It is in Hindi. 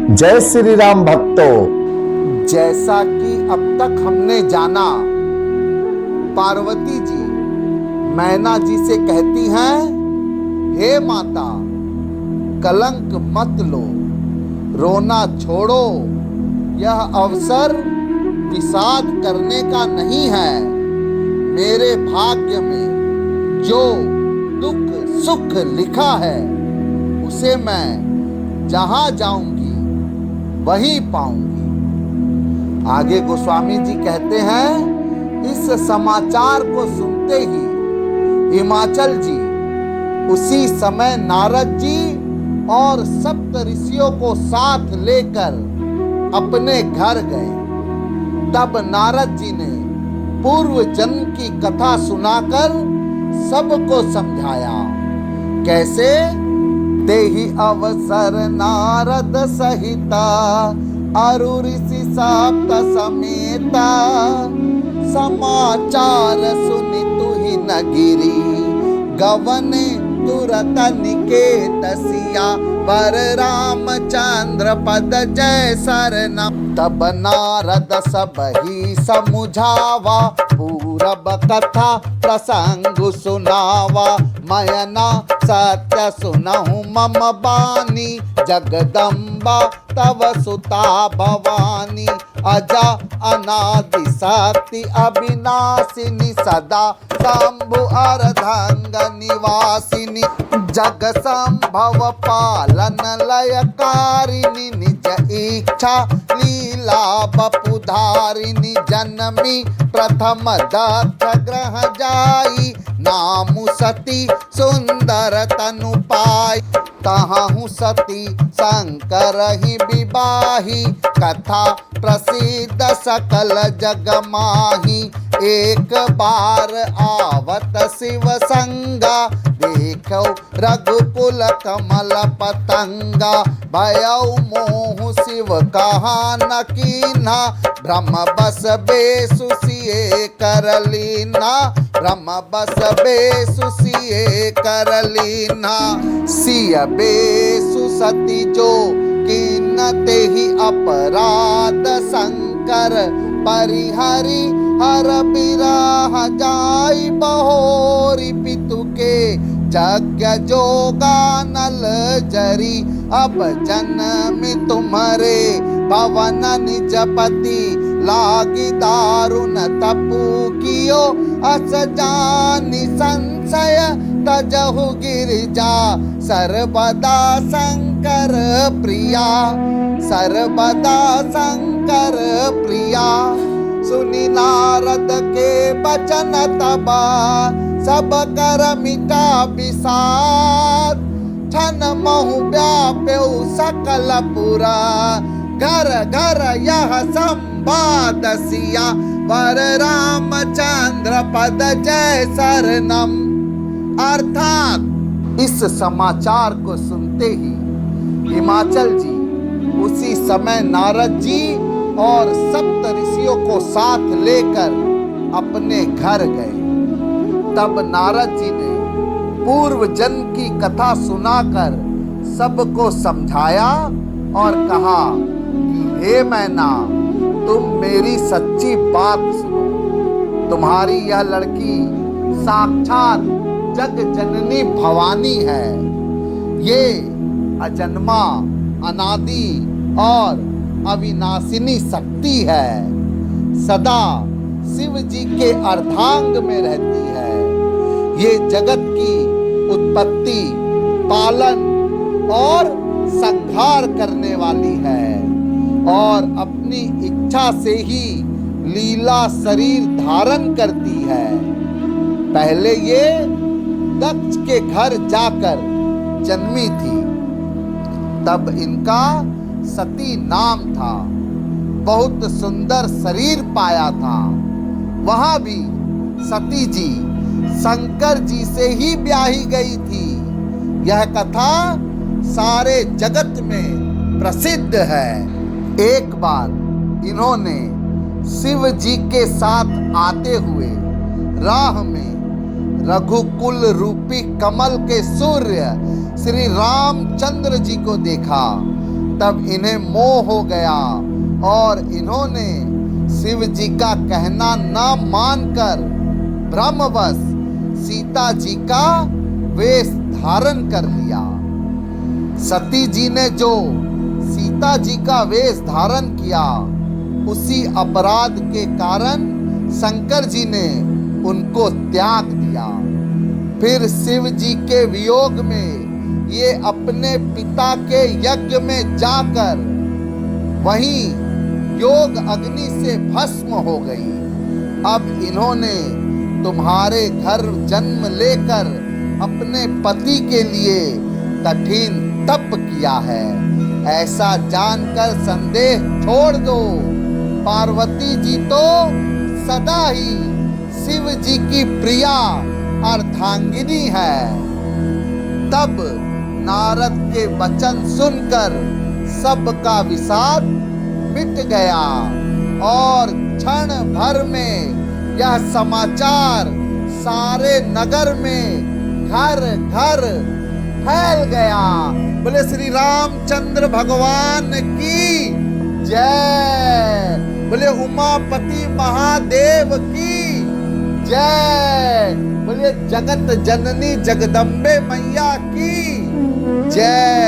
जय श्री राम भक्तों। जैसा कि अब तक हमने जाना, पार्वती जी मैना जी से कहती हैं, हे माता कलंक मत लो, रोना छोड़ो, यह अवसर विषाद करने का नहीं है। मेरे भाग्य में जो दुख सुख लिखा है उसे मैं जहां जाऊंगी वहीं पाऊंगी। आगे गोस्वामी जी कहते हैं, इस समाचार को सुनते ही हिमाचल जी उसी समय नारद जी और सप्त ऋषियों को साथ लेकर अपने घर गए। तब नारद जी ने पूर्व जन्म की कथा सुनाकर सबको समझाया। कैसे? देहि अवसर नारद सहिता अरु ऋषि सप्त समेता, समाचार सुनि तुहि न गिरी गवने तुरत निकेत सिया, वर रामचंद्र पद जय सरनम। तब नारद सब ही समुझावा, पूरब कथा प्रसंग सुनावा। मयना सत्य सुनहु मम बानी, जगदम्बा तव सुता भवानी। अजा अनादि शक्ति अविनाशिनी, सदा शंभु अर्धंग निवासिनी। जग संभव पालन लयकारिणी, निज इच्छा लीला बपुधारिणी। जन्मी प्रथम दक्ष ग्रह जाई, नामु सती सुंदर तनु पाई। तहाहु सती शंकर ही विवाही, कथा प्रसिद्ध सकल जग माही। एक बार आवत शिव संगा, देखो रघुकुल कमल पतंगा। भयउ मोह शिव कहा न कीन्हा, ब्रह्म बस बेसु सिए कर लीन्हा। ब्रह्म बस बेसु सिए कर लीन्हा। सिय बेसु सती जो कीन्हते ही अपराध, शंकर परिहरि हर बिरह जाई। बहोरी पितु के यज्ञ जोगा नल जरी, अब जन्म तुम्हारे भवन निज पति। लागी दारुण तपु कियो अस जानि संशय, तजहु गिरिजा सर्वदा शंकर प्रिया। सर्वदा शंकर प्रिया। सुनि नारद के बचन तबा, सब कर मिटा विषाद। छन महु व्याप्यौ सकल पुरा, घर घर यह संवाद सिया। वर रामचंद्र पद जय सरनम। अर्थात इस समाचार को सुनते ही हिमाचल जी उसी समय नारद जी और सप्त ऋषियों को साथ लेकर अपने घर गए। तब नारद जी ने पूर्व जन्म की कथा सुनाकर सबको समझाया और कहा कि हे मैना, तुम मेरी सच्ची बात सुनो। तुम्हारी यह लड़की साक्षात जग जननी भवानी है। ये अजन्मा अनादि और अविनाशिनी शक्ति है। सदा शिव जी के अर्धांग में रहती है। ये जगत की उत्पत्ति, पालन और संहार करने वाली है और अपनी इच्छा से ही लीला शरीर धारण करती है। पहले ये दक्ष के घर जाकर जन्मी थी। तब इनका सती नाम था। बहुत सुंदर शरीर पाया था। वहां भी सती जी शंकर जी से ही ब्याही गई थी। यह कथा सारे जगत में प्रसिद्ध है। एक बार इन्होंने शिव जी के साथ आते हुए राह में रघुकुल रूपी कमल के सूर्य श्री रामचंद्र जी को देखा। तब इन्हें मोह हो गया और इन्होंने शिव जी का कहना न मानकर ब्रह्मवश सीता जी का वेश धारण कर लिया। सती जी ने जो सीता जी का वेश धारण किया, उसी अपराध के कारण शंकर जी ने उनको त्याग दिया। फिर शिव जी के वियोग में ये अपने पिता के यज्ञ में जाकर वहीं योग अग्नि से भस्म हो गई। अब इन्होंने तुम्हारे घर जन्म लेकर अपने पति के लिए कठिन तप किया है, ऐसा जानकर संदेह छोड़ दो। पार्वती जी तो सदा ही शिव जी की प्रिया अर्धांगिनी है। तब नारद के वचन सुनकर सबका विषाद मिट गया और क्षण भर में यह समाचार सारे नगर में घर घर फैल गया। बोले श्री रामचंद्र भगवान की जय। बोले उमापति महादेव की जय। बोले जगत जननी जगदम्बे मैया की जय।